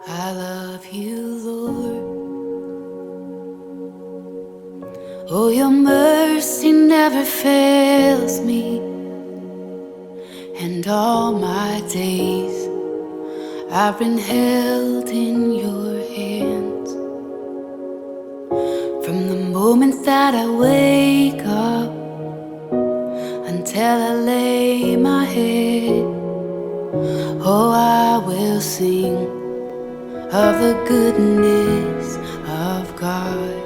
I love you, Lord. Oh, your mercy never fails me, and all my days I've been held in your hands. From the moment that I wake up until I lay my head, oh, I will sing of the goodness of God.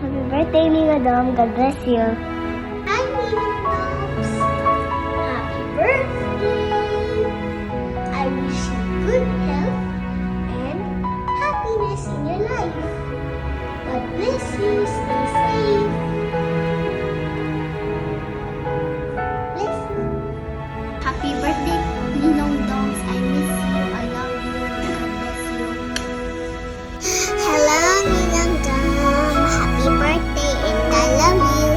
Happy birthday, Ming Adam. God bless you. Hi, Ming Adams. Happy birthday. I wish you good health and happiness in your life. God bless you. Stay safe. Bless you. Happy birthday, Ninong Dongs. I miss you. I love you. God bless you. Hello, Ninong Dom. Happy birthday, and I love you.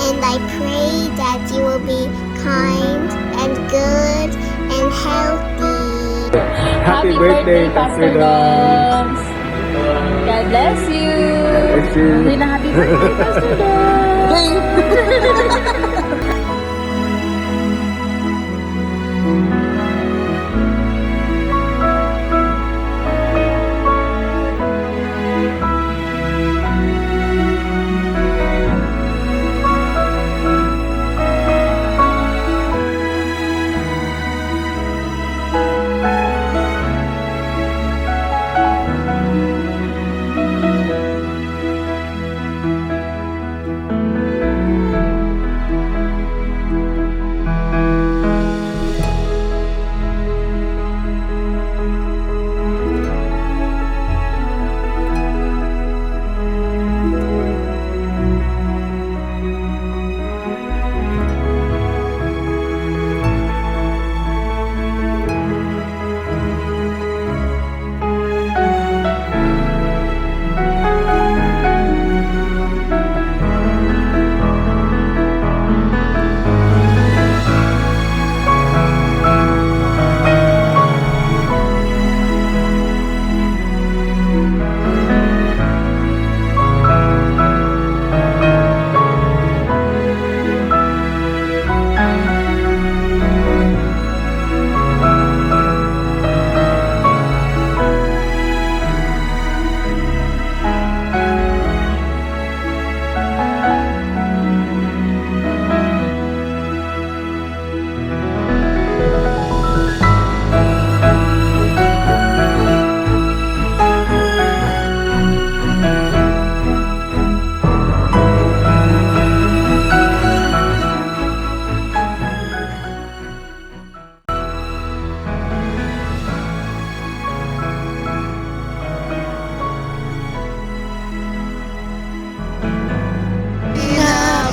And I pray that you will be kind and good and healthy. Happy birthday, Pastor Dom. God bless you. Bless you. Hindi na happy birthday, Pastor Dom.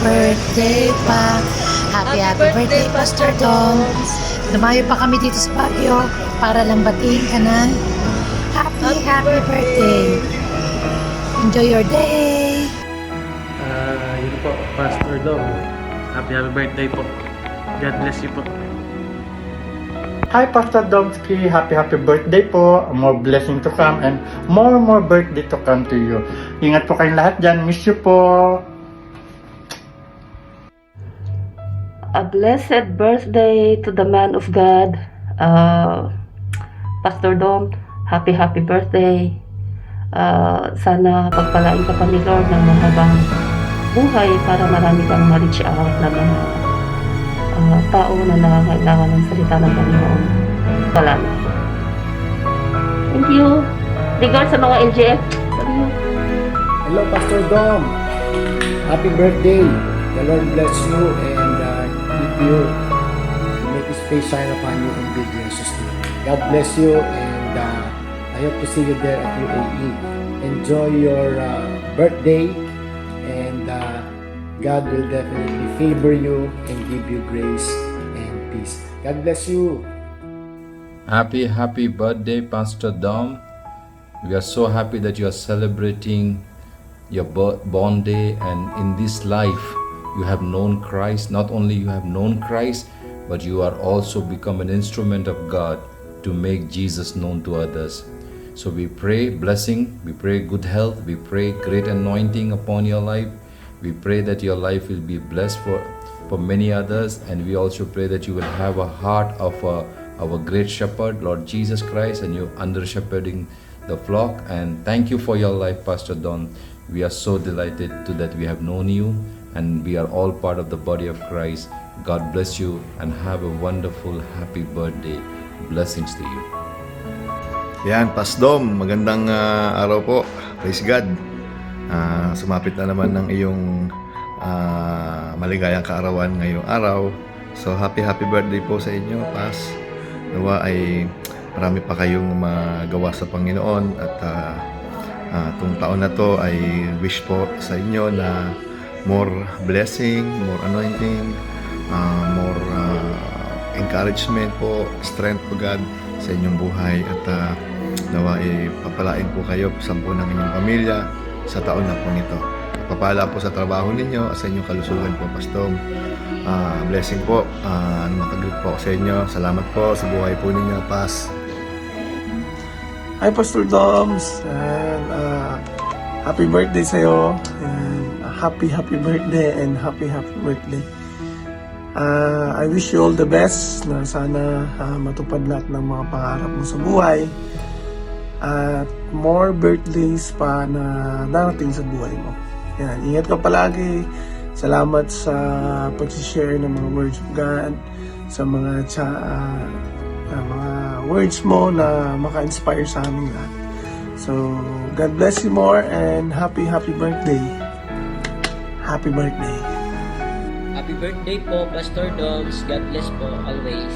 Birthday pa. Happy birthday, Pastor Dom. Lumayo pa kami dito sa Baguio para lang batiin ka ng happy birthday. Enjoy your day. Yun po, Pastor Dom. Happy birthday po. God bless you po. Hi, Pastor Domsky. Happy birthday po. More blessing to come and more birthday to come to you. Ingat po kayong lahat dyan. Miss you po. A blessed birthday to the man of God, Pastor Dom. Happy birthday. Sana pagpalain ka pa ni Lord ng mahabang buhay para marami kang ma-reach out na mga tao na nangangailangan ng salita ng Panginoon. Salamat. Thank you. Regards sa mga LGF. Hello, Pastor Dom. Happy birthday. The Lord bless you and keep you. Make His face shine upon you and be gracious to you. God bless you and I I hope to see you there at UAE. Enjoy your birthday, and God will definitely favor you and give you grace and peace. God bless you. Happy birthday, Pastor Dom. We are so happy that you are celebrating your born day, and in this life you have known Christ. Not only you have known Christ, but you are also become an instrument of God to make Jesus known to others. So we pray blessing, we pray good health, we pray great anointing upon your life. We pray that your life will be blessed for many others, and we also pray that you will have a heart of our great shepherd, Lord Jesus Christ, and you under shepherding the flock. And thank you for your life, Pastor Don. We are so delighted to that we have known you, and we are all part of the body of Christ. God bless you and have a wonderful, happy birthday. Blessings to you. Yan, Pasdom, magandang araw po. Praise God. Sumapit na naman ng iyong maligayang kaarawan ngayong araw. So happy birthday po sa inyo, Pas. Nawa ay marami pa kayong magawa sa Panginoon, at itong taon na to ay wish po sa inyo na more blessing, more anointing, more encouragement po, strength po God sa inyong buhay, at nawa ay papalain po kayo sa buo ng inyong pamilya sa taon na po nito. Papala po sa trabaho ninyo at sa inyong kalusugan po, Pastor. Blessing po, makagrit po sa inyo. Salamat po sa buhay po ninyo, Pas. Hi, Pastor Doms, and happy birthday sa'yo, and happy birthday, and happy birthday. I wish you all the best, na sana matupad lahat ng mga pangarap mo sa buhay, at more birthdays pa na darating sa buhay mo. Yan, ingat ka palagi. Salamat sa pag-share ng mga words of God, sa mga mga words mo na maka-inspire sa amin lahat. So, God bless you more, and happy birthday. Happy birthday. Happy birthday po, Pastor Doms. God bless po always.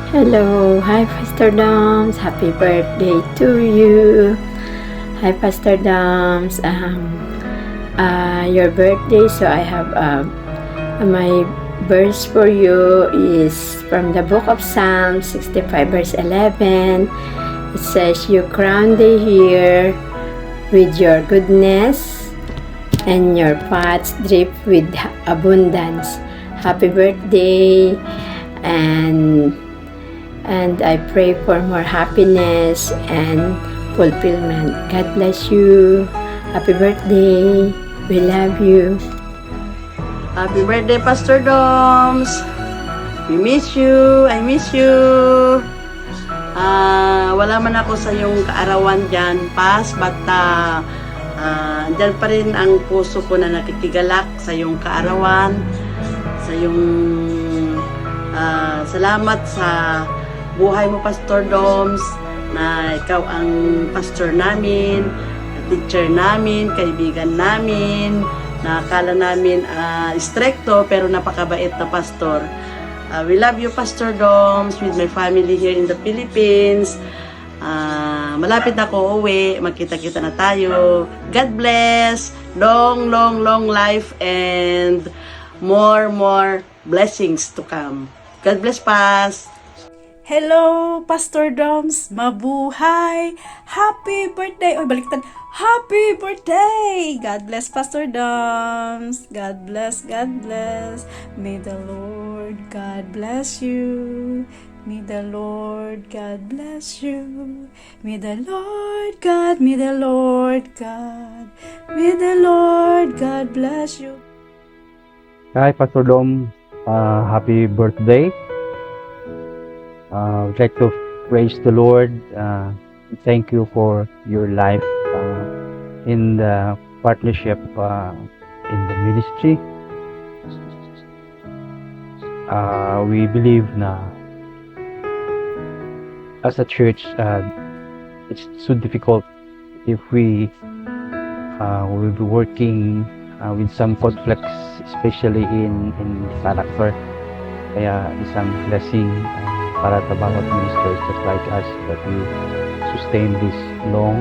Hello, hi Pastor Doms. Happy birthday to you. Hi Pastor Doms. Your birthday, so I have my verse for you is from the book of Psalms 65 verse 11. It says, "You crown the year with your goodness, and your pots drip with abundance." Happy birthday, and I pray for more happiness and fulfillment. God bless you. Happy birthday. We love you. Happy birthday, Pastor Doms. We miss you. I miss you. Wala man ako sa iyong kaarawan dyan, Pas, but dyan pa rin ang puso ko na nakikigalak sa iyong kaarawan, sa iyong salamat sa buhay mo, Pastor Doms, na ikaw ang pastor namin, teacher namin, kaibigan namin, na akala namin stricto pero napakabait na pastor. We love you, Pastor Doms, with my family here in the Philippines. Malapit na ako uwi, magkita-kita na tayo. God bless, long life, and more blessings to come. God bless, Pas. Hello, Pastor Doms. Mabuhay. Happy birthday. Oy, baliktad. Happy birthday. God bless, Pastor Doms. God bless. May the Lord God bless you. May the Lord God bless you. May the Lord God bless you. Hi, Pastor Dom. Happy birthday. I'd like to praise the Lord. Thank you for your life in the partnership in the ministry. We believe na as a church, it's so difficult if we will be working with some conflicts, especially in character. Kaya isang blessing para sa bawat ministers just like us that we sustain this long.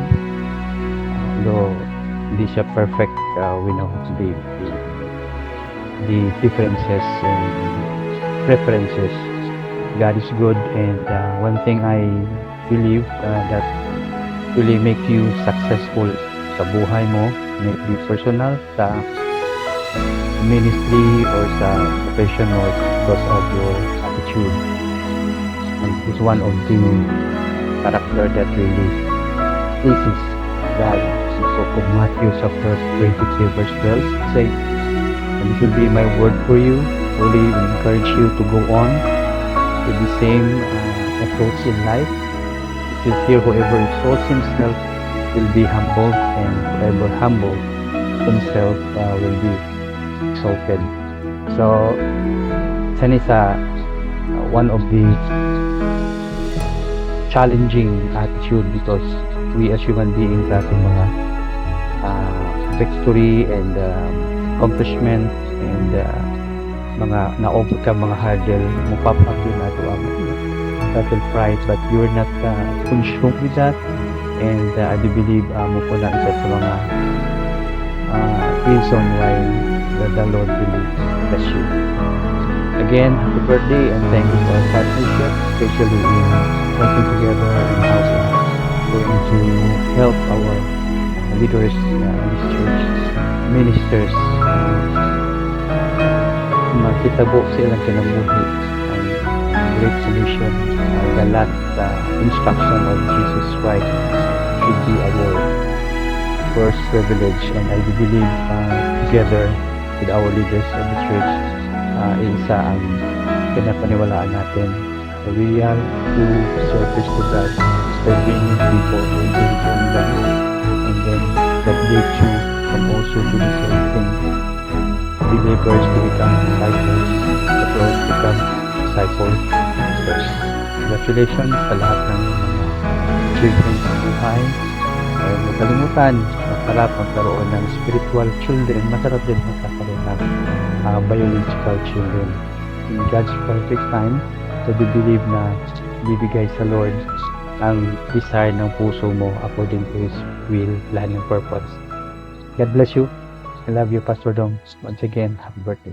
Though hindi siya perfect, we know the differences and preferences. God is good, and one thing I believe that really make you successful sa buhay mo, may it be personal, sa ministry, or sa profession, or because of your attitude. And it's one of the character that really pleases God. So from Matthew chapter 23 verse 12 say, "And this will be my word for you, truly will encourage you to go on with the same approach in life. It says here, whoever exalts himself will be humbled, and whoever humbles himself will be exalted." So, yan is one of the challenging attitude, because we as human beings have mga victory and accomplishment and mga na-overcome mga hurdle, mupap up din nato ang certain pride, but you're not consumed with that, and I do believe mo po na isa sa mga reason why the Lord really bless you. Again, happy birthday, and thank you for our partnership, especially in working together in house going to help our leaders in this church, ministers, makitabo silang kinabuhi ang great solution, the last instruction of Jesus Christ should be our first privilege, and I do believe together with our leaders of the church, isa ang pinapaniwalaan natin, the real true service to God, serving people who do God, and then that they too can also do the same thing. Believers to become disciples, the girls to become disciples first. Congratulations sa lahat ng mga children sa buhay. Huwag makalimutan, masarap magkaroon ng spiritual children, masarap din magkakaroon ng biological children. In God's perfect time, so we believe na bibigay sa Lord ang desire ng puso mo according to His will, plan, and purpose. God bless you. I love you, Pastor Dom. Once again, happy birthday.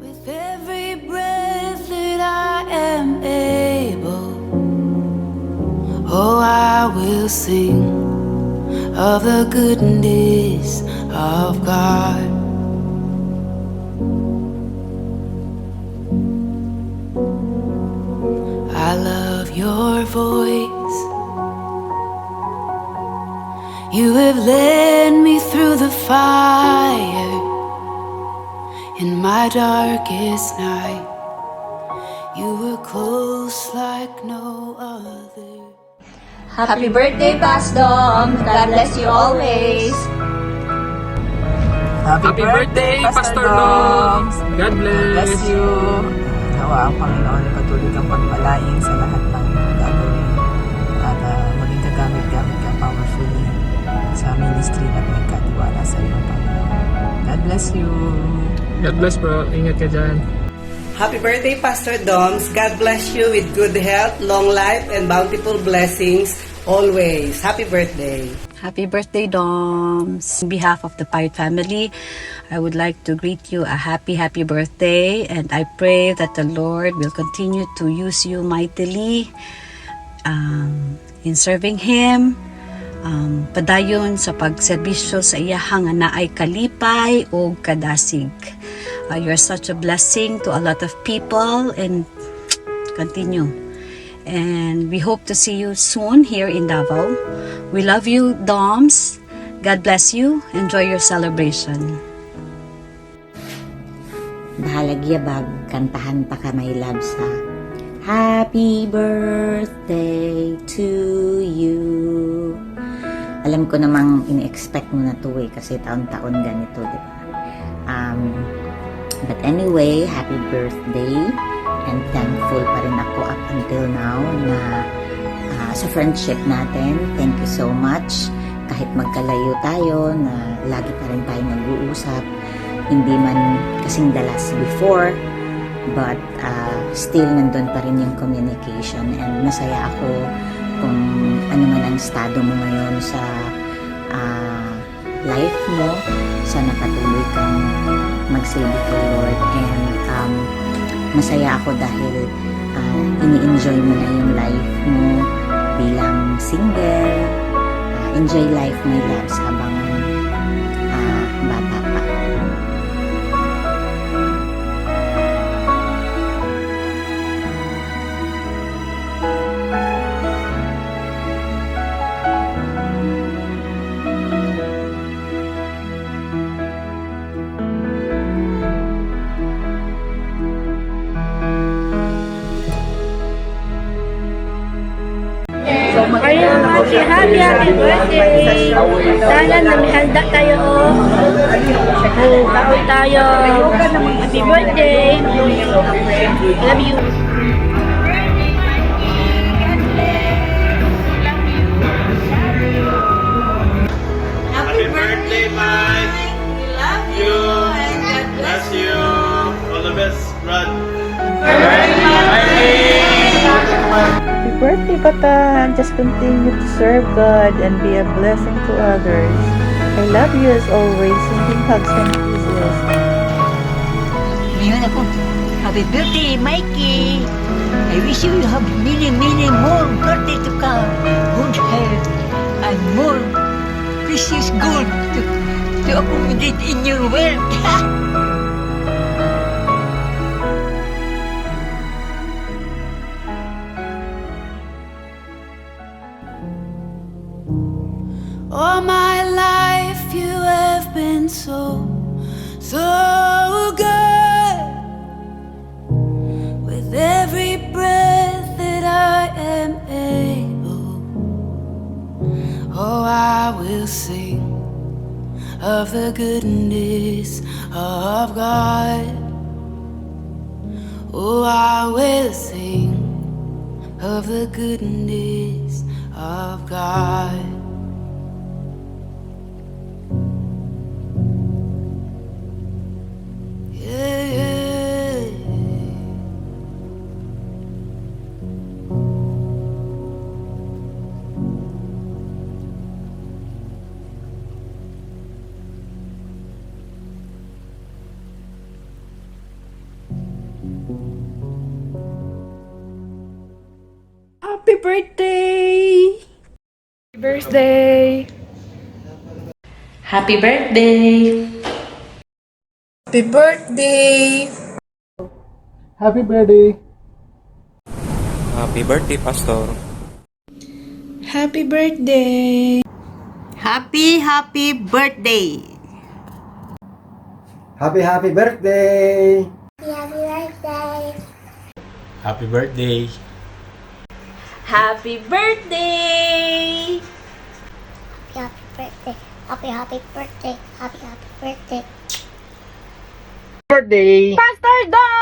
With every breath that I am able, oh, I will sing of the goodness of God. I love your voice. You have led me through the fire in my darkest night. You were close like no other. Happy birthday, Pastor Dom. God bless you always. Happy birthday, Pastor Dom. God bless you. Nawa ang Panginoon ay patuloy kang pagpalain sa lahat ng gagawin at muling kagamit-gamit ka powerfully sa ministry na pinagkatiwala sa iyo, Panginoon. God bless you. God bless, bro. Ingat ka dyan. Happy birthday, Pastor Doms. God bless you with good health, long life, and bountiful blessings always. Happy birthday. Happy birthday, Doms. On behalf of the Pirate family, I would like to greet you a happy birthday, and I pray that the Lord will continue to use you mightily in serving Him. Padayon sa pagserbisyo sa iyahang nga naay kalipay o kadasig. You're such a blessing to a lot of people, and continue. And we hope to see you soon here in Davao. We love you, Doms. God bless you. Enjoy your celebration. bahalagyabag, kantahan pa ka my loves ha. Happy birthday to you. Alam ko namang ini-expect mo na to kasi taon-taon ganito, di ba? But anyway, happy birthday, and thankful pa rin ako up until now na sa friendship natin. Thank you so much. Kahit magkalayo tayo, na lagi pa rin tayo nag-uusap. Hindi man kasing dalas before, but still nandun pa rin yung communication, and masaya ako kung ano man ang estado mo ngayon sa life mo. Sana patuloy kang magsilbi kay Lord, and masaya ako dahil ini-enjoy mo na yung life mo bilang single. Enjoy life, my loves, habang bata pa. Ayun, happy birthday! Sana namihanda tayo. Baon tayo. Happy birthday! Love you! Happy birthday, Mike! We love you! And God bless you! All the best, Brad! Happy birthday, Bata! Just continue to serve God and be a blessing to others. I love you as always. Sending hugs and kisses. Ngayon ako, happy birthday, Mikey! I wish you have many, many more birthday to come. Good health and more precious gold to accommodate in your world. All my life you have been so good. With every breath that I am able, oh, I will sing of the goodness of God. Oh, I will sing of the goodness of God. Happy birthday! Birthday! Happy birthday! Happy birthday! Happy birthday! Happy birthday, Pastor. Happy birthday! Happy birthday! Happy birthday! Happy birthday! Happy birthday! Happy birthday! Happy birthday! Happy birthday! Happy birthday! Birthday! Pastor Dom!